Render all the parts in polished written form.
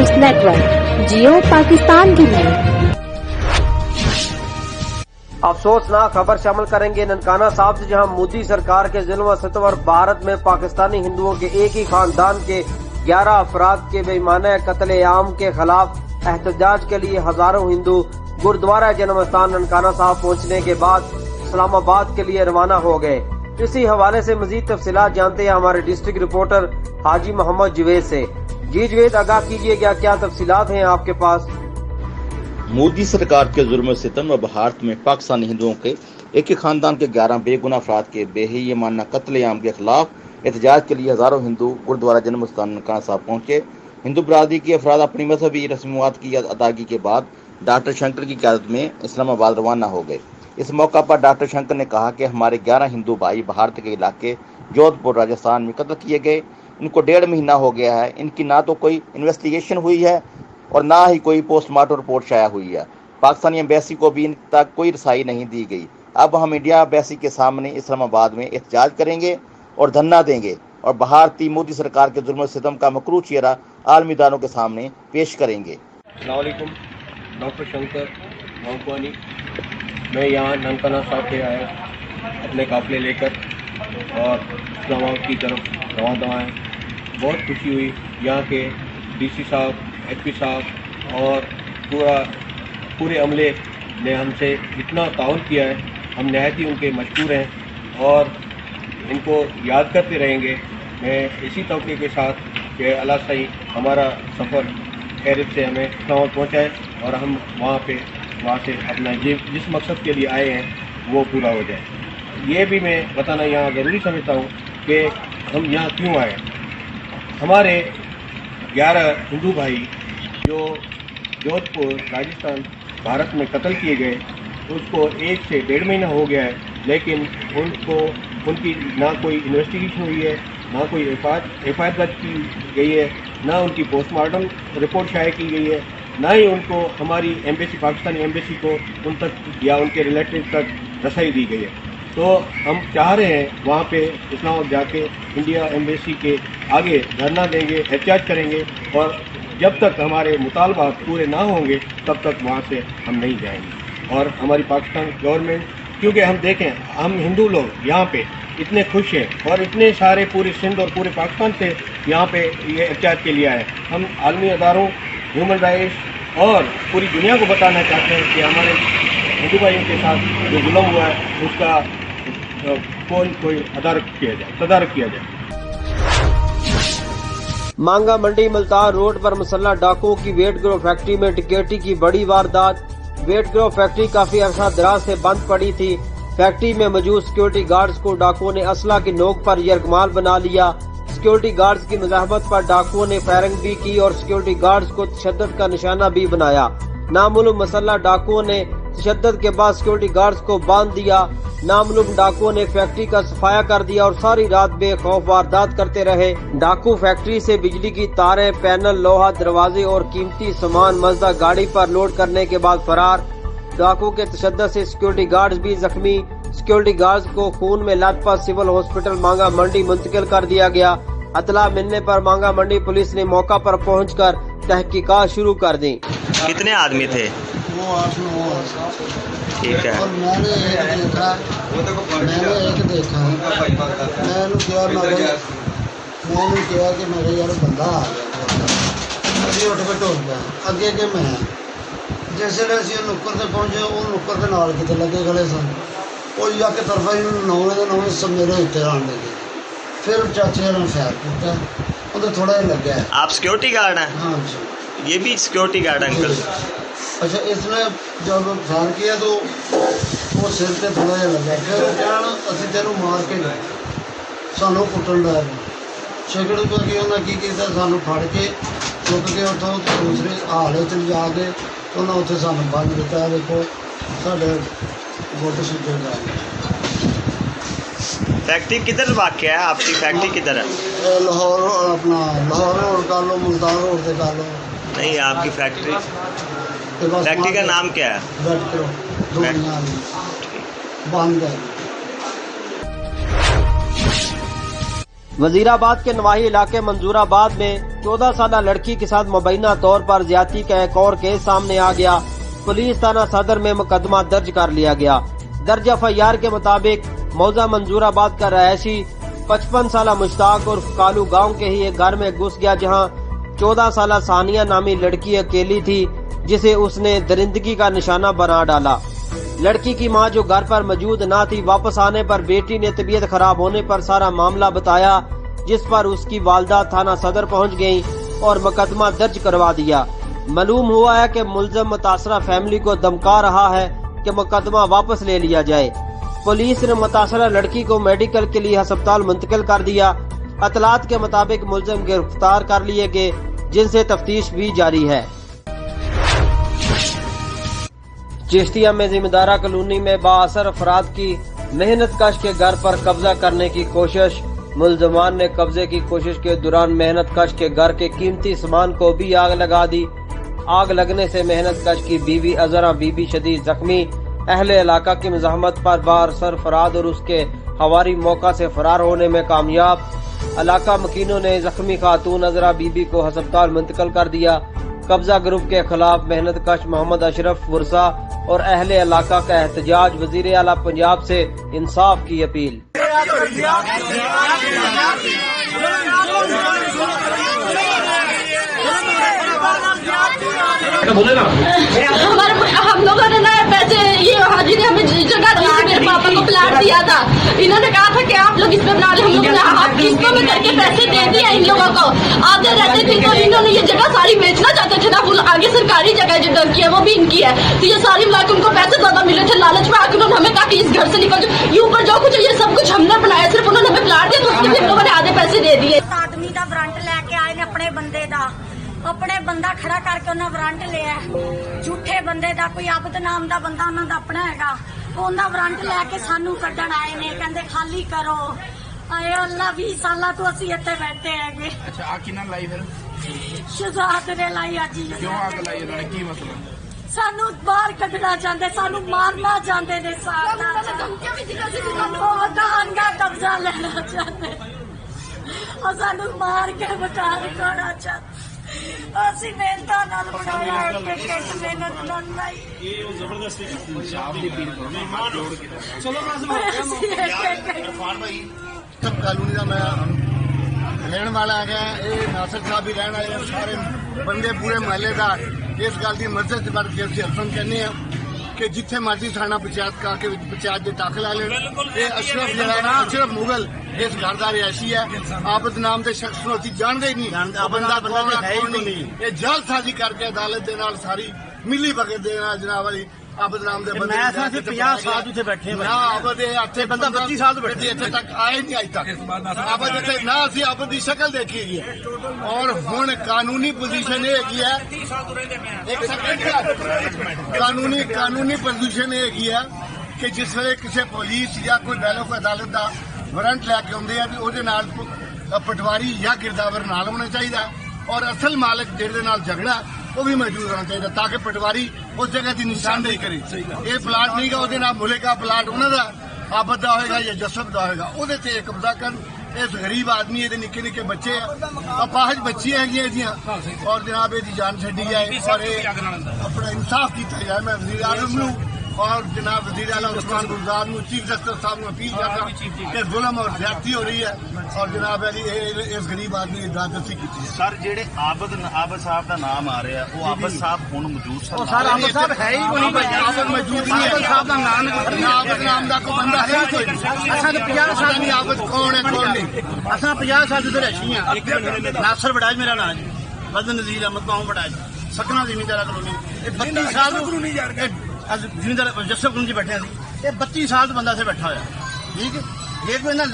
News network, जियो पाकिस्तान के लिए। अफसोसनाक खबर शामिल करेंगे ननकाना साहब से, जहां मोदी सरकार के जुल्म सितम और भारत में पाकिस्तानी हिंदुओं के एक ही खानदान के 11 अफराद के बेईमाना कत्ल-ए-आम के खिलाफ एहतजाज के लिए हजारों हिंदू गुरुद्वारा जन्म स्थान ननकाना साहब पहुंचने के बाद इस्लामाबाद के लिए रवाना हो गए। इसी हवाले से मजीद तफसीलात जानते हैं हमारे डिस्ट्रिक्ट रिपोर्टर हाजी मोहम्मद जुवैद से। जी जुवैद, आगाह कीजिएगा, क्या तफसीलात हैं आपके पास? मोदी सरकार के जुल्म सितम और भारत में पाकिस्तानी हिंदुओं के एक ही खानदान के 11 बेगुनाह अफराद के बेईमाना कत्ल-ए-आम के खिलाफ एहतजाज के लिए हजारों हिंदू गुरुद्वारा जन्म स्थान ननकाना साहब पहुंचे। हिंदू बरादरी के अफराद अपनी मजहबी रस्मात की अदायगी के बाद डॉक्टर शंकर की क़यादत में इस्लामाबाद रवाना हो गए। इस मौका पर डॉक्टर शंकर ने कहा कि हमारे 11 हिंदू भाई भारत के इलाके जोधपुर राजस्थान में कत्ल किए गए। इनको 1.5 महीना हो गया है। इनकी ना तो कोई इन्वेस्टिगेशन हुई है और ना ही कोई पोस्टमार्टम रिपोर्ट शाया हुई है। पाकिस्तानी एम्बेसी को भी इन तक कोई रसाई नहीं दी गई। अब हम इंडिया एम्बेसी के सामने इस्लामाबाद में एहतजाज करेंगे और धरना देंगे और भारतीय मोदी सरकार के जुल्म सितम का मकरू चेहरा आलमी इदारों के सामने पेश करेंगे। अस्सलाम वालेकुम, डॉक्टर शंकर मोहब्बानी, मैं यहाँ ननकाना साहब पे आया अपने काफिले लेकर और इस्लामाबाद की तरफ रवाना है। बहुत खुशी हुई, यहाँ के डीसी साहब, एसपी साहब और पूरे अमले ने हमसे इतना ताउन किया है, हम नहायत ही उनके मशकूर हैं और इनको याद करते रहेंगे। मैं इसी तौके के साथ कि अल्लाह सही हमारा सफ़र खैरियत से हमें इस्लामाबाद पहुँचाए और हम वहाँ से अपना जिस मकसद के लिए आए हैं वो पूरा हो जाए। ये भी मैं बताना यहाँ ज़रूरी समझता हूँ कि हम यहाँ क्यों आए। हमारे 11 हिंदू भाई जो जोधपुर राजस्थान भारत में कत्ल किए गए, उसको 1 से 1.5 महीना हो गया है, लेकिन उनकी ना कोई इन्वेस्टिगेशन हुई है, ना कोई एफआईआर दर्ज की गई है, ना उनकी पोस्टमार्टम रिपोर्ट शाया की गई है, ना ही उनको हमारी एम्बेसी, पाकिस्तानी एम्बेसी को उन तक या उनके रिलेटिव तक रसाई दी गई है। तो हम चाह रहे हैं वहाँ पे इस्लामाबाद जाके इंडिया एम्बेसी के आगे धरना देंगे, एहतजाज करेंगे और जब तक हमारे मुतालबात पूरे ना होंगे तब तक वहाँ से हम नहीं जाएंगे। और हमारी पाकिस्तान गवर्नमेंट, क्योंकि हम देखें हम हिंदू लोग यहाँ पे इतने खुश हैं और इतने सारे पूरे सिंध और पूरे पाकिस्तान से यहाँ पे ये एहतजाज के लिए आए। हम आलमी अदारों, ह्यूमन राइट्स और पूरी दुनिया को बताना चाहते हैं कि हमारे हिंदू भाइयों के साथ जो जुल्म हुआ है उसका कोई तदारक किया जाए। मांगा मंडी मुल्तान रोड पर मुसल्लह डाकुओं की वेट ग्रो फैक्ट्री में डकैती की बड़ी वारदात। वेट ग्रो फैक्ट्री काफी अरसा दराज से बंद पड़ी थी। फैक्ट्री में मौजूद सिक्योरिटी गार्ड्स को डाकुओं ने असला की नोक पर यरगमाल बना लिया। सिक्योरिटी गार्ड्स की मुजाहमत पर डाकुओं ने फायरिंग भी की और सिक्योरिटी गार्ड्स को तशद्दुद का निशाना भी बनाया। नामालूम मुसल्लह डाकुओं ने तशद्दुद के बाद सिक्योरिटी गार्ड्स को बांध दिया। नामालूम डाकुओं ने फैक्ट्री का सफाया कर दिया और सारी रात बेखौफ वारदात करते रहे। डाकू फैक्ट्री से बिजली की तारें, पैनल, लोहा, दरवाजे और कीमती सामान मजदा गाड़ी पर लोड करने के बाद फरार। डाकू के तशद्दुद से सिक्योरिटी गार्ड्स भी जख्मी। सिक्योरिटी गार्ड्स को खून में लथपथ सिविल हॉस्पिटल मांगा मंडी मुंतकिल कर दिया गया। इत्तला मिलने पर मांगा मंडी पुलिस ने मौका पर पहुंचकर तहकीकात शुरू कर दी। कितने आदमी थे? वो 8-9। ठीक है। और मैंने एक देखा, मैंने किया कि मेरे यार बंदा आ गया, अभी उठ के टोल गया अगे के मैं जैसे ਅਸੀਂ ਨੁੱਕਰ ਤੇ ਪਹੁੰਚੇ, ਉਹ ਨੁੱਕਰ ਦੇ ਨਾਲ ਕਿਤੇ ਲੱਗੇ ਗਲੇ ਸਨ। ਉਹ ਜਾ ਕੇ ਤਰਫਾ ਹੀ ਨੌਵੇਂ ਦੇ ਨੌਵੇਂ ਸਭ ਮੇਰੇ ਉੱਤੇ ਆਣ ਲੱਗੇ। फिर चाचे ने फायर किया, उधर थोड़ा ही लग गया। आप सिक्योरिटी गार्ड हैं? हाँ जी। ये भी सिक्योरिटी गार्ड अंकल? अच्छा, इसने जब फायर किया तो वो सिर पे थोड़ा जिहा लगा। फिर कहना असीं तेनों मार के गए, सानू कुटन लग पए। छेकड़ को कि उन्हें की किया, सानू फड़ के चुक के उठो दूसरे हाल च जा के उन्हें उत्थे सानू बंद दिता। देखो साडे गुट सीधे गए। फैक्ट्री किधर वाक़या है आपकी? फैक्ट्री किधर है? लाहौर, अपना लाहौर रोड कर लो, मुल्तान रोड से कर लो। नहीं, आपकी फैक्ट्री का नाम क्या है? वेट ग्रो बंद है। वजीराबाद के नवाही इलाके मंजूराबाद में 14 साल लड़की के साथ मुबैना तौर पर ज्यादती का एक और केस सामने आ गया। पुलिस थाना सदर में मुकदमा दर्ज कर लिया गया। दर्ज एफआईआर के मुताबिक मौजा मंजूराबाद का रहायशी 55 साल मुश्ताक उर्फ कालू गांव के ही एक घर में घुस गया, जहां 14 साल सानिया नामी लड़की अकेली थी, जिसे उसने दरिंदगी का निशाना बना डाला। लड़की की मां जो घर पर मौजूद न थी, वापस आने पर बेटी ने तबीयत खराब होने पर सारा मामला बताया, जिस पर उसकी वालदा थाना सदर पहुंच गई और मुकदमा दर्ज करवा दिया। मालूम हुआ है कि मुलजम मुतासरा फैमिली को धमका रहा है कि मुकदमा वापस ले लिया जाए। पुलिस ने मुतासरा लड़की को मेडिकल के लिए अस्पताल मुंतकिल कर दिया। अतलात के मुताबिक मुलजम गिरफ्तार कर लिए गए, जिनसे तफ्तीश भी जारी है। चिश्तिया में जिम्मेदारा कॉलोनी में बाअसर अफराद की मेहनत कश के घर पर कब्जा करने की कोशिश। मुलजमान ने कब्जे की कोशिश के दौरान मेहनत कश के घर के कीमती सामान को भी आग लगा दी। आग लगने से मेहनत कश की बीवी अजरा बीबी शदीद जख्मी। अहले इलाका की मज़ाहमत पर बाअसर अफराद और उसके हवारी मौका से फरार होने में कामयाब। इलाका मकीनों ने जख्मी खातून अजरा बीबी को अस्पताल मुंतकिल कर दिया। कब्जा ग्रुप के खिलाफ मेहनत कश मोहम्मद अशरफ वर्सा और अहले इलाका का एहतजाज। वजीर आला पंजाब से इंसाफ की अपील। हम लोगों ने ना पैसे ये हाजी ने हमें जगह दी थी, मेरे पापा को प्लाट दिया था। इन्होंने कहा था कि आप लोग इसमें बना ले। हम लोगों ने हाथ किस्तों में करके पैसे दे दिए इन लोगों को। आते रहते थे तो इन्होंने ये जगह सारी बेचना चाहते थे ना, वो आगे सरकारी जगह जो डर की है वो भी इनकी है, तो ये सारी मिला के उनको पैसे ज्यादा मिले थे। लालच में आकर उन्होंने हमें कहा कि इस घर से निकल जाओ, ये ऊपर जो कुछ ये सब कुछ हमने बनाया, सिर्फ उन्होंने हमें प्लाट दिया तो उसके भी हम लोगों ने आधे पैसे दे दिए। आदमी का वारंट लैके आए ने अपने बंदे का, अपने बंदा खड़ा करके उन्हें वारंट लिया। झूठे बंदे का कोई आबद नाम का बंदा उन्होंने अपना है, उन्हें वारंट लैके सानू कड्ढण आए ने, कहते खाली करो। आए अल्लाह 20 साल तो असी इत्थे बैठे है। अच्छा आ किना लाई फिर शुजात ने लाई अजी। क्यों आग लाई उन्होंने की मतलब? सानू बाहर कड्ढना चाहते, सानू मारना चाहते ने, सानू कब्जा लेना चाहते और सानू मार के मकान करना चाहते। ਅਸੀਂ ਮਿਹਨਤਾਂ ਨਾਲ ਬਣਾਇਆ ਇੱਕ ਮਿਹਨਤ ਨਾਲ ਨਹੀਂ। ਇਹ ਜ਼ਬਰਦਸਤੀ ਪੰਜਾਬ ਦੀ ਪੀੜ ਕਰੋ ਨਾ ਜੋੜ ਕੇ। ਚਲੋ ਭਾਈ ਸਭ ਕਾਨੂੰਨੀ ਦਾ ਮੈਂ ਰਹਿਣ ਵਾਲਾ ਹੈਗਾ। ਇਹ ਨਾਸਰ ਸਾਹਿਬ ਵੀ ਰਹਿਣ ਵਾਲੇ ਸਾਰੇ ਬੰਦੇ ਪੂਰੇ ਮਹੱਲੇਦਾਰ ਇਸ ਗੱਲ ਦੀ ਮਦਦ ਚ ਵੜ ਕੇ ਅਸੀਂ ਹਲਫਨ ਕਹਿੰਦੇ ਆ ਕਿ ਜਿੱਥੇ ਮਰਜ਼ੀ ਥਾਣਾ ਪੰਚਾਇਤ ਕਾ ਕੇ ਪੰਚਾਇਤ ਦੇ ਦਾਖਲ ਆ ਲੈਣ। ਇਹ ਅਸ਼ਰਫ ਜਿਹੜਾ ਨਾ ਅਸ਼ਰਫ ਮੁਗਲ ਇਸ ਘਰ ਦਾ ਰਿਹਾਇਸ਼ੀ ਹੈ। ਆਬਦ ਨਾਮ ਦੇ ਸ਼ਖਸ ਨੂੰ ਅਸੀਂ ਜਾਣਦੇ ਹੀ ਨਹੀਂ। ਬੰਦਾ ਕੌਣ ਨਹੀਂ। ਇਹ ਜਲਦਸਾਜ਼ੀ ਕਰਕੇ ਅਦਾਲਤ ਦੇ ਨਾਲ ਸਾਰੀ ਮਿਲੀ ਭਗਤ ਦੇ ਨਾਲ ਜਨਾਬ ਵਾਲੀ ਆਬਦ ਨਾਮ ਦੇ ਬੰਦੇ 50 ਸਾਲ ਇੱਥੇ ਬੈਠੇ ਨਾ ਆਬਦ ਦੇ ਇੱਥੇ ਬੰਦਾ 25 ਸਾਲ ਤੋਂ ਬੈਠੇ ਇੱਥੇ ਤੱਕ ਆਏ ਨਹੀਂ ਅੱਜ ਤੱਕ। ਆਬਦ ਇੱਥੇ ਨਾ ਅਸੀਂ ਆਬਦ ਦੀ ਸ਼ਕਲ ਦੇਖੀ ਗਈ ਹੈ। ਔਰ ਹੁਣ ਕਾਨੂੰਨੀ ਪੋਜੀਸ਼ਨ ਇਹ ਹੈਗੀ ਹੈ, ਇੱਕ ਸੈਕਿੰਡ, ਕਾਨੂੰਨੀ ਪੋਜੀਸ਼ਨ ਇਹ ਹੈਗੀ ਹੈ ਕਿ ਜਿਸ ਵੇਲੇ ਕਿਸੇ ਪੁਲਿਸ ਜਾਂ ਕੋਈ ਬੈਲੋਕ ਅਦਾਲਤ ਦਾ ਵਾਰੰਟ ਲੈ ਕੇ ਆਉਂਦੇ ਆ ਵੀ ਉਹਦੇ ਨਾਲ ਪਟਵਾਰੀ ਜਾਂ ਗਿਰਦਾਵਰ ਨਾਲ ਹੋਣਾ ਚਾਹੀਦਾ ਔਰ ਅਸਲ ਮਾਲਕ ਜਿਹਦੇ ਨਾਲ ਝਗੜਾ ਉਹ ਵੀ ਮੌਜੂਦ ਹੋਣਾ ਚਾਹੀਦਾ ਤਾਂ ਕਿ ਪਟਵਾਰੀ ਉਸ ਜਗ੍ਹਾ ਦੀ ਨਿਸ਼ਾਨਦੇਹੀ ਕਰੇ। ਇਹ ਪਲਾਟ ਨਹੀਂਗਾ ਉਹਦੇ ਨਾਲ ਮੁਲੇਗਾ ਪਲਾਟ ਉਹਨਾਂ ਦਾ ਆਬਦ ਦਾ ਹੋਏਗਾ ਜਾਂ ਜਸਬ ਦਾ ਹੋਏਗਾ, ਉਹਦੇ ਤੇ ਕਬਜ਼ਾ ਕਰਨ। ਇਸ ਗਰੀਬ ਆਦਮੀ ਇਹਦੇ ਨਿੱਕੇ ਨਿੱਕੇ ਬੱਚੇ ਆ, ਅਪਾਹਜ ਬੱਚੀਆਂ ਹੈਗੀਆਂ ਇਹਦੀਆਂ ਔਰ ਜਨਾਬ ਇਹਦੀ ਜਾਨ ਛੱਡੀ ਜਾਏ ਔਰ ਇਹ ਆਪਣਾ ਇਨਸਾਫ ਕੀਤਾ ਜਾਏ। ਮੈਂ ਵਜ਼ੀਰ ਆਜ਼ਮ ਨੂੰ और जनाब वज़ीर आला उस्मान गुलजार चीफ जस्टिस साहब ने अपील किया कि जुल्म और ज्यादती हो रही है और जनाब अली इस गरीब आदमी की दादसी की है। सर जेडे आबद साहब का नाम आ रहा है वो आबद साहब हुण मौजूद सर आबद साहब है ही कोई नहीं, आबद मौजूद नहीं है। आबद साहब का नाम आबद नाम का कोई बंदा है ही कोई नहीं। असा 50 साल नहीं आबद कौन है कौन नहीं। असा 50 साल से रही हैं। नासर बड़ाज मेरा नाम है, बदन नज़ीर अहमद गाँव बड़ाज सकना जिमीदारा कॉलोनी। 32 साल जिमीदार जसब कॉलोनी बैठे ये 32 साल तो बंदा से बैठा होया। ठीक है जे कोई ना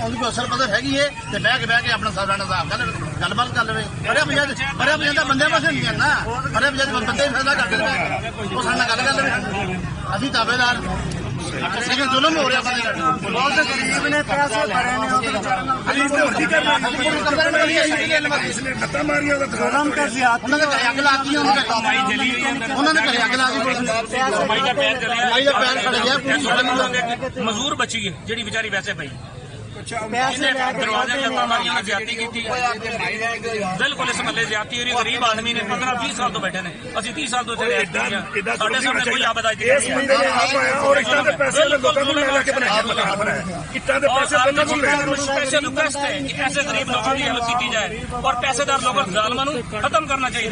उनको असल पता हैगी है तो बह के अपना सालाना हिसाब कर गलबात कर ले। परे पंजाब बंदे पास नहीं करना, परे पंजाब बंदे फैसला कर दे वो साथ गल कर ले। अभी ताबेदार लेकिन जुल्म हो रहा बहुत से गरीब ने पैसे भरे ने मजदूर बची है जी बेचारी वैसे पई दरवाजे के तालाबंदियों ने ज्यादती की बिल्कुल इस महल्ले ज्यादती हो रही गरीब आदमी ने 15-20 साल तो बैठे ने असि 30 साल तो चले साढ़े सामने कोई आबादी पैसे रिक्वेस्ट है कि ऐसे गरीब लोगों की हेल्प की जाए और पैसेदार लोगों जालमां नूं खत्म करना चाहिए।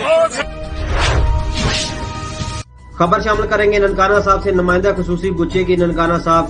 खबर शामिल करेंगे ननकाना साहब से। नुमाइंदा खसूसी बुच्चे की ननकाना साहब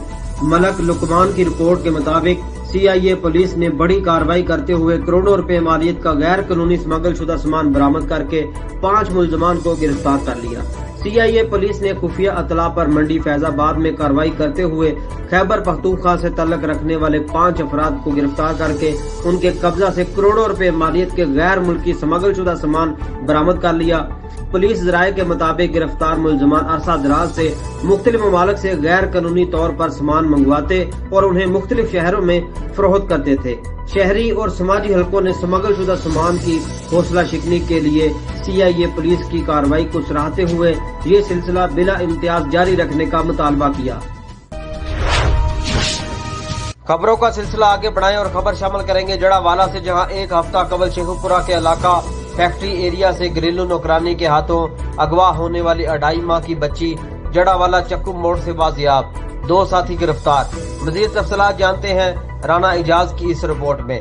मलक लुकमान की रिपोर्ट के मुताबिक CIA पुलिस ने बड़ी कार्रवाई करते हुए करोड़ों रुपए मालियत का गैर कानूनी स्मगल शुदा सामान बरामद करके 5 मुलजमान को गिरफ्तार कर लिया। CIA पुलिस ने खुफिया अतला पर मंडी फैजाबाद में कार्रवाई करते हुए खैबर पख्तूनख्वा से तल्लक रखने वाले 5 अफराद को गिरफ्तार करके उनके कब्जा से करोड़ों रुपए मालियत के गैर मुल्की स्मगल शुदा सामान बरामद कर लिया। पुलिस ज़राए के मुताबिक गिरफ्तार मुलजमान अरसा दराज से मुख्तलिफ ममालिक से गैर कानूनी तौर पर सामान मंगवाते और उन्हें मुख्तलिफ शहरों में फरोख्त करते थे। शहरी और समाजी हलकों ने स्मगल शुदा सामान की हौसला शिकनी के लिए CIA पुलिस की कार्रवाई को सराहते हुए ये सिलसिला बिला इम्तियाज जारी रखने का मुतालबा किया। खबरों का सिलसिला आगे बढ़ाएं और खबर शामिल करेंगे जड़ावाला से, जहां एक हफ्ता कबल शेखुपुरा के इलाका फैक्ट्री एरिया से घरेलू नौकरानी के हाथों अगवा होने वाली 2.5 माह की बच्ची जड़ावाला चक्कू मोड़ से बाजियाब, 2 साथी गिरफ्तार। मजीद तफसीलात जानते हैं राना इजाज की इस रिपोर्ट में।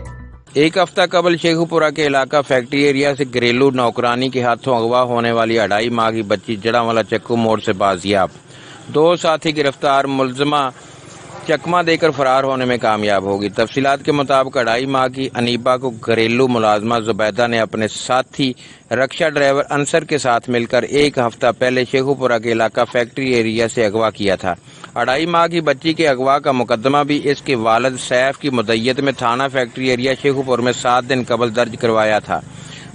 एक हफ्ता कबल शेखुपुरा के इलाका फैक्ट्री एरिया से घरेलू नौकरानी के हाथों अगवा होने वाली 2.5 माह की बच्ची जड़ावाला चक्कू मोड़ से बाजियाब, 2 साथी गिरफ्तार। मुलजमा चकमा देकर फरार होने में कामयाब होगी। तफसीलात के मुताबिक 2.5 माह की अनीबा को घरेलू मुलाजमा जुबैदा ने अपने साथी रक्षा ड्राइवर अंसर के साथ मिलकर एक हफ्ता पहले शेखुपुरा के इलाका फैक्ट्री एरिया से अगवा किया था। 2.5 माह की बच्ची के अगवा का मुकदमा भी इसके वालिद सैफ की मुद्दत में थाना फैक्ट्री एरिया शेखुपुर में 7 दिन कबल दर्ज करवाया था।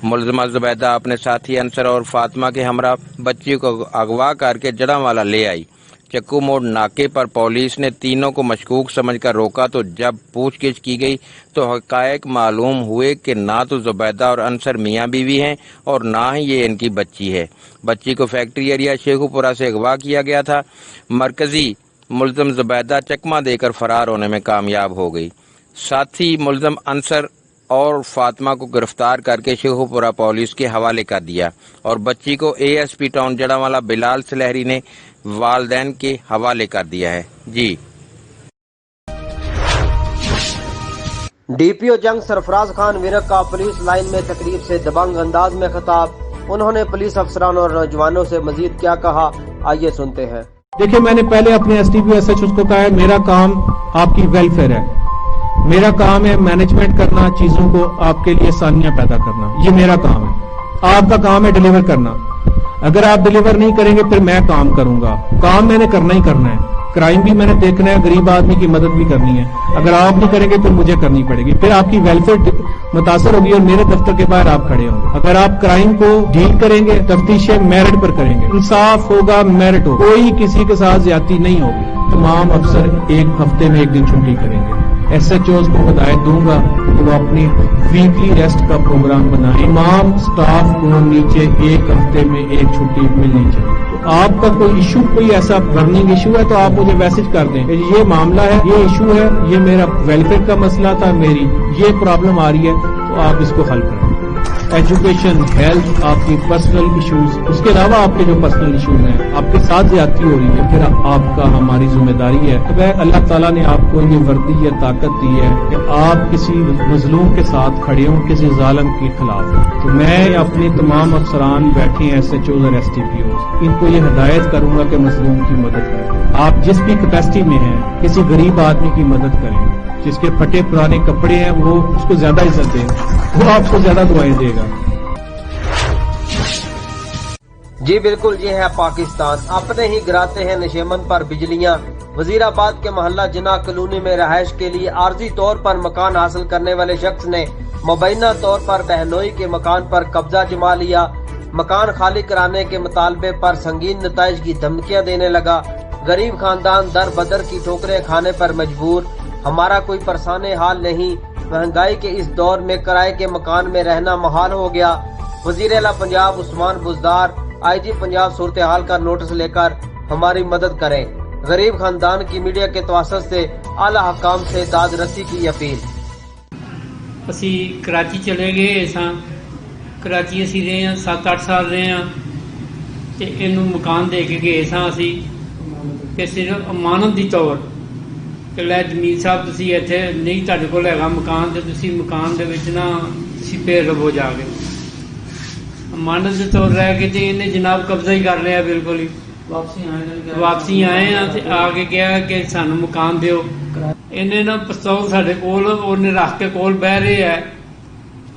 मुलजमा जुबैदा अपने साथी अंसर और फातिमा के हमरा बच्ची को अगवा करके जड़ावाला ले आई। चक्कू मोड़ नाके पर पुलिस ने तीनों को मशकूक समझकर रोका, तो जब पूछगिछ की गई तो हकायक मालूम हुए कि ना तो जुबैदा और अंसर मियाँ बीवी हैं और ना ही ये इनकी बच्ची है। बच्ची को फैक्ट्री एरिया शेखुपुरा से अगवा किया गया था। मरकजी मुलजम जुबैदा चकमा देकर फरार होने में कामयाब हो गई। साथी मुलजम अंसर और फातिमा को गिरफ्तार करके शेखुपुरा पुलिस के हवाले कर दिया और बच्ची को ASP टाउन जड़ावाला बिलाल सलहरी ने वालदैन के हवाले कर दिया है। जी DPO जंग सरफराज खान विरक का पुलिस लाइन में तकरीब से दबंग अंदाज में खिताब। उन्होंने पुलिस अफसरान और नौजवानों से मजीद क्या कहा, आइए सुनते हैं। देखिए, मैंने पहले अपने STPO SH को कहा है, मेरा काम आपकी वेलफेयर है, मेरा काम है मैनेजमेंट करना, चीजों को आपके लिए आसानियां पैदा करना, ये मेरा काम है। आपका काम है डिलीवर करना। अगर आप डिलीवर नहीं करेंगे फिर मैं काम करूंगा। काम मैंने करना ही करना है, क्राइम भी मैंने देखना है, गरीब आदमी की मदद भी करनी है। अगर आप नहीं करेंगे फिर मुझे करनी पड़ेगी, फिर आपकी वेलफेयर मुतासर होगी और मेरे दफ्तर के बाहर आप खड़े होंगे। अगर आप क्राइम को डील करेंगे, तफ्तीशें मेरिट पर करेंगे, इंसाफ होगा, मेरिट होगा, कोई किसी के साथ ज्यादती नहीं होगी। तमाम अफसर एक हफ्ते में 1 दिन छुट्टी करेंगे। SHOs को हिदायत दूंगा कि वो अपनी वीकली रेस्ट का प्रोग्राम बनाएं। तमाम स्टाफ को नीचे 1 हफ्ते में 1 छुट्टी मिलनी चाहिए। तो आपका कोई इशू, कोई ऐसा बर्निंग इशू है तो आप मुझे मैसेज कर दें, ये मामला है, ये इशू है, ये मेरा वेलफेयर का मसला था, मेरी ये प्रॉब्लम आ रही है, तो आप इसको हल करें। एजुकेशन, हेल्थ, आपकी पर्सनल इश्यूज, उसके अलावा आपके जो पर्सनल इश्यूज हैं, आपके साथ ज्यादती हो रही है, फिर आपका हमारी जिम्मेदारी है। तो वह अल्लाह ताला ने आपको ये वर्दी, ये ताकत दी है कि आप किसी मजलूम के साथ खड़े हों, किसी जालिम के खिलाफ। तो मैं अपने तमाम अफसरान बैठे हैं SHOs और STPOs, इनको ये हिदायत करूंगा कि मजलूम की मदद करें। आप जिस भी कैपेसिटी में हैं, किसी गरीब आदमी की मदद करें। जिसके फटे पुराने कपड़े हैं वो उसको ज्यादा इज्जत दें, वो आपको ज्यादा दुआएं देगा। जी बिल्कुल, ये है पाकिस्तान। अपने ही गिराते हैं नशेमन पर बिजलियां। वजीराबाद के मोहल्ला जिना कॉलोनी में रहायश के लिए आर्जी तौर पर मकान हासिल करने वाले शख्स ने मुबैना तौर पर बहनोई के मकान पर कब्जा जमा लिया। मकान खाली कराने के मुतालबे पर संगीन नताइज की धमकियां देने लगा। गरीब खानदान दर बदर की ठोकरें खाने पर मजबूर। हमारा कोई परेशान हाल नहीं, महंगाई के इस दौर में किराए के मकान में रहना मुहाल हो गया। वजीर आला पंजाब उस्मान बुज़दार IG पंजाब सूरत हाल का नोटिस लेकर हमारी मदद करें। गरीब खानदान की मीडिया के तवसत से आला हकाम से दाद रसी की अपील। ਅਸੀਂ ਕਰਾਚੀ ਚਲੇ ਗਏ ਸਾਂ। ਕਰਾਚੀ ਅਸੀਂ ਰਹੇ ਹਾਂ 7-8 ਸਾਲ ਰਹੇ ਹਾਂ ਤੇ ਇਹਨੂੰ ਮਕਾਨ ਦੇ ਕੇ ਗਏ ਸਾਂ ਅਸੀਂ ਤੇ ਸਿਰਫ ਅਮਾਨਤ ਦੀ ਤੌਰ ਕਿ ਲੈ ਜਮੀਨ ਸਾਹਿਬ ਤੁਸੀਂ ਇੱਥੇ ਨਹੀਂ ਤੁਹਾਡੇ ਕੋਲ ਹੈਗਾ ਮਕਾਨ ਤੇ ਤੁਸੀਂ ਮਕਾਨ ਦੇ ਵਿੱਚ ਨਾ ਤੁਸੀਂ ਫੇਰ ਰਵੋ ਜਾ ਕੇ ਅਮਾਨਤ ਦੇ ਤੌਰ ਰਹਿ ਕੇ ਤੇ ਇਹਨੇ ਜਨਾਬ ਕਬਜ਼ਾ ਹੀ ਕਰ ਲਿਆ ਬਿਲਕੁਲ ਹੀ। ਵਾਪਸੀ ਆਏ ਆ ਤੇ ਆ ਕੇ ਕਿਹਾ ਕਿ ਸਾਨੂੰ ਮਕਾਨ ਦਿਓ। ਇਹਨੇ ਨਾ ਪਿਸਤੌਲ ਸਾਡੇ ਕੋਲ ਉਹਨੇ ਰੱਖ ਕੇ ਕੋਲ ਬਹਿ ਰਹੇ ਆ।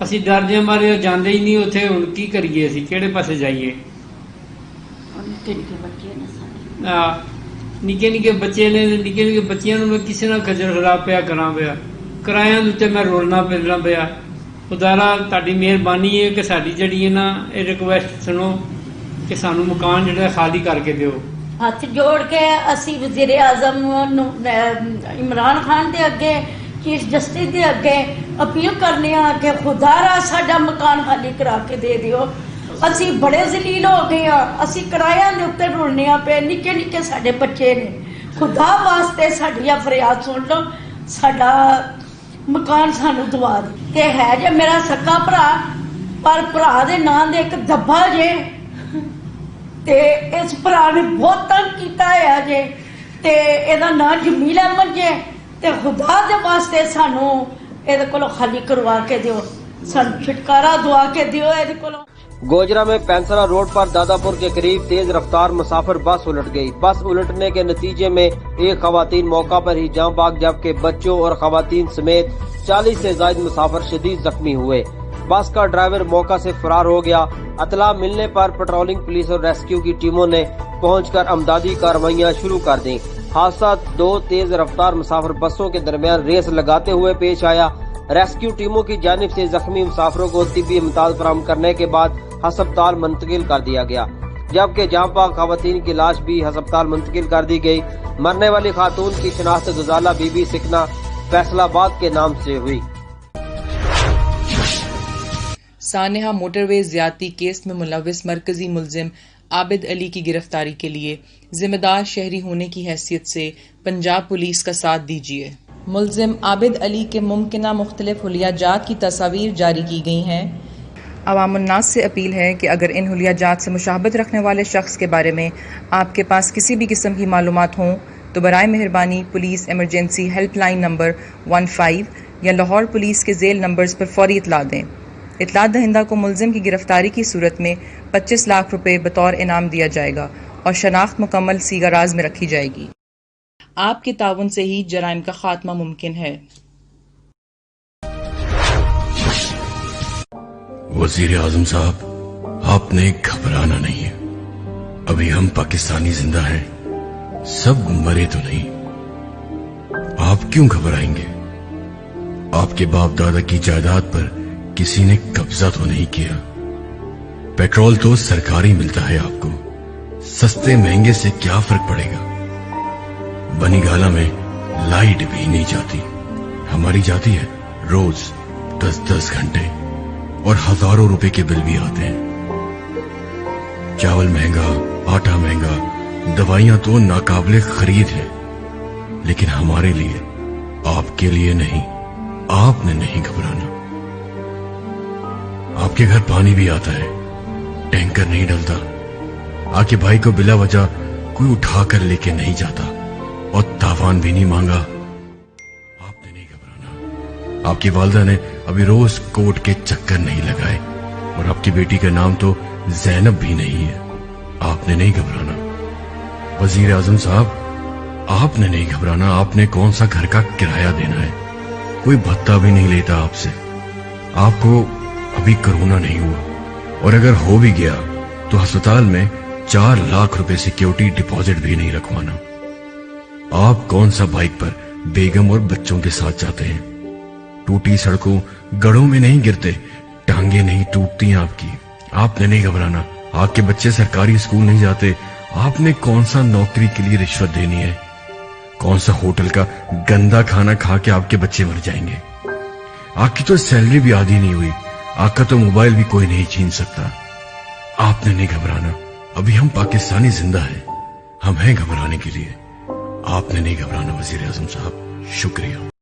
ਅਸੀਂ ਡਰਦੇ ਮਾਰੇ ਜਾਂਦੇ ਹੀ ਨਹੀਂ ਉੱਥੇ। ਹੁਣ ਕੀ ਕਰੀਏ ਅਸੀਂ ਕਿਹੜੇ ਪਾਸੇ ਜਾਈਏ? ਨਿੱਕੇ ਨਿੱਕੇ ਬੱਚੇ ਨੇ ਨਿੱਕੇ ਨਿੱਕੇ ਬੱਚਿਆਂ ਨੂੰ ਮੈਂ ਕਿਸੇ ਨਾਲ ਖੱਜਲ ਖਰਾਬ ਪਿਆ ਕਰਾਂ ਪਿਆ ਕਿਰਾਇਆਂ ਦੇ ਉੱਤੇ ਮੈਂ ਰੋਲਣਾ ਫਿਰਨਾ ਪਿਆ। ਖੁਦਾਰਾ ਤੁਹਾਡੀ ਮਿਹਰਬਾਨੀ ਹੈ ਕਿ ਸਾਡੀ ਜਿਹੜੀ ਹੈ ਨਾ ਇਹ ਰਿਕੁਐਸਟ ਸੁਣੋ ਕਿ ਸਾਨੂੰ ਮਕਾਨ ਜਿਹੜਾ ਖਾਲੀ ਕਰਕੇ ਦਿਓ। ਹੱਥ ਜੋੜ ਕੇ ਅਸੀਂ ਵਜ਼ੀਰ ਆਜ਼ਮ ਨੂੰ ਇਮਰਾਨ ਖਾਨ ਦੇ ਅੱਗੇ ਚੀਫ ਜਸਟਿਸ ਦੇ ਅੱਗੇ ਅਪੀਲ ਕਰਨੇ ਆ ਕਿ ਖੁਦਾਰਾ ਸਾਡਾ ਮਕਾਨ ਖਾਲੀ ਕਰਾ ਕੇ ਦੇ ਦਿਓ। ਅਸੀਂ ਬੜੇ ਜ਼ਲੀਲ ਹੋ ਗਏ ਆ। ਅਸੀਂ ਕਿਰਾਇਆਂ ਦੇ ਉੱਤੇ ਰੁਲਨੇ ਆ ਪਏ। ਨਿੱਕੇ ਨਿੱਕੇ ਸਾਡੇ ਬੱਚੇ ਨੇ। ਖੁਦਾ ਵਾਸਤੇ ਸਾਡੀ ਫਰਿਆਦ ਸੁਣ ਲਓ। ਸਾਡਾ ਮਕਾਨ ਸਾਨੂੰ ਦਵਾ ਦੇ। ਤੇ ਹੈ ਜੇ ਮੇਰਾ ਸੱਕਾ ਭਰਾ ਪਰ ਭਰਾ ਦੇ ਨਾਂ ਦੇ ਇੱਕ ਦੱਬਾ ਜੇ ਤੇ ਇਸ ਭਰਾ ਨੇ ਬਹੁਤ ਤੰਗ ਕੀਤਾ ਹੈ ਜੇ ਤੇ ਇਹਦਾ ਨਾਂ ਜਮੀਲ ਅਹਿਮਦ ਜੇ ਤੇ ਖੁਦਾ ਦੇ ਵਾਸਤੇ ਸਾਨੂੰ ਇਹਦੇ ਕੋਲੋਂ ਖਾਲੀ ਕਰਵਾ ਕੇ ਦਿਓ। ਸਾਨੂੰ ਛੁਟਕਾਰਾ ਦਵਾ ਕੇ दियो ਇਹਦੇ ਕੋਲੋਂ। गोजरा में पैंसरा रोड पर दादापुर के करीब तेज रफ्तार मुसाफिर बस उलट गई। बस उलटने के नतीजे में एक खवातीन मौका पर ही जान भाग जबकि बच्चों और खवातीन समेत 40 से ज्यादा मुसाफिर शदीद जख्मी हुए। बस का ड्राइवर मौका से फरार हो गया। इत्तला मिलने पर पेट्रोलिंग पुलिस और रेस्क्यू की टीमों ने पहुंचकर अमदादी कार्रवाइयां शुरू कर दी। हादसा दो तेज रफ्तार मुसाफिर बसों के दरमियान रेस लगाते हुए पेश आया। रेस्क्यू टीमों की जानिब से जख्मी मुसाफिरों को तिब्बी इमदाद फराहम करने के बाद अस्पताल मुंतकिल कर दिया गया, जबकि जहां पाक खवातीन की लाश भी अस्पताल मुंतकिल कर दी गई। मरने वाली खातून की शनाख्त गुजाला बीबी सिकना फैसलाबाद के नाम से हुई। सानेहा मोटरवे ज्यादती केस में मुलविस मरकजी मुलजिम आबिद अली की गिरफ्तारी के लिए जिम्मेदार शहरी होने की हैसियत से पंजाब पुलिस का साथ दीजिए। मुलजिम आबिद अली के मुमकिना मुख्तलिफ हुलियाजात की तस्वीर जारी की गई हैं। अवामुन्नास से अपील है कि अगर इन हुलियाजात से मुशाबत रखने वाले शख्स के बारे में आपके पास किसी भी किस्म की मालूमात हों तो बराए मेहरबानी पुलिस एमरजेंसी हेल्पलाइन नंबर 15 या लाहौर पुलिस के झेल नंबर्स पर फौरी इतला दें। इतला दहिंदा को मुलजिम की गिरफ्तारी की सूरत में 25 लाख रुपए बतौर इनाम दिया जाएगा और शनाख्त मुकम्मल सीगाराज में रखी जाएगी। आपके ताउन से ही जराइम का खात्मा मुमकिन है। वजीर आजम साहब, आपने घबराना नहीं है। अभी हम पाकिस्तानी जिंदा हैं, सब मरे तो नहीं। आप क्यों घबराएंगे? आपके बाप दादा की जायदाद पर किसी ने कब्जा तो नहीं किया। पेट्रोल तो सरकारी मिलता है आपको, सस्ते महंगे से क्या फर्क पड़ेगा। बनीगाला में लाइट भी नहीं जाती, हमारी जाती है रोज 10-10 घंटे और हजारों रुपए के बिल भी आते हैं। चावल महंगा, आटा महंगा, दवाइयां तो नाकाबिले खरीद है, लेकिन हमारे लिए, आपके लिए नहीं। आपने नहीं घबराना। आपके घर पानी भी आता है, टैंकर नहीं डलता। आपके भाई को बिला वजह कोई उठा कर लेके नहीं जाता और तावान भी नहीं मांगा। आपने नहीं घबराना। आपकी वालदा ने अभी रोज कोर्ट के चक्कर नहीं लगाए और आपकी बेटी का नाम तो जैनब भी नहीं है। आपने नहीं घबराना। वजीर आजम साहब, आपने नहीं घबराना। आपने कौन सा घर का किराया देना है, कोई भत्ता भी नहीं लेता आपसे। आपको अभी कोरोना नहीं हुआ और अगर हो भी गया तो अस्पताल में 4 लाख रुपए सिक्योरिटी डिपॉजिट भी नहीं रखवाना। आप कौन सा बाइक पर बेगम और बच्चों के साथ जाते हैं? टूटी सड़कों गड़ों में नहीं गिरते, टांगे नहीं टूटती आपकी। आपने नहीं घबराना। आपके बच्चे सरकारी स्कूल नहीं जाते। आपने कौन सा नौकरी के लिए रिश्वत देनी है? कौन सा होटल का गंदा खाना खा के आपके बच्चे मर जाएंगे? आपकी तो सैलरी भी आधी नहीं हुई, आपका तो मोबाइल भी कोई नहीं छीन सकता। आपने नहीं घबराना। अभी हम पाकिस्तानी जिंदा हैं, हम हैं घबराने के लिए। आपने नहीं घबराना वजीर आजम साहब। शुक्रिया।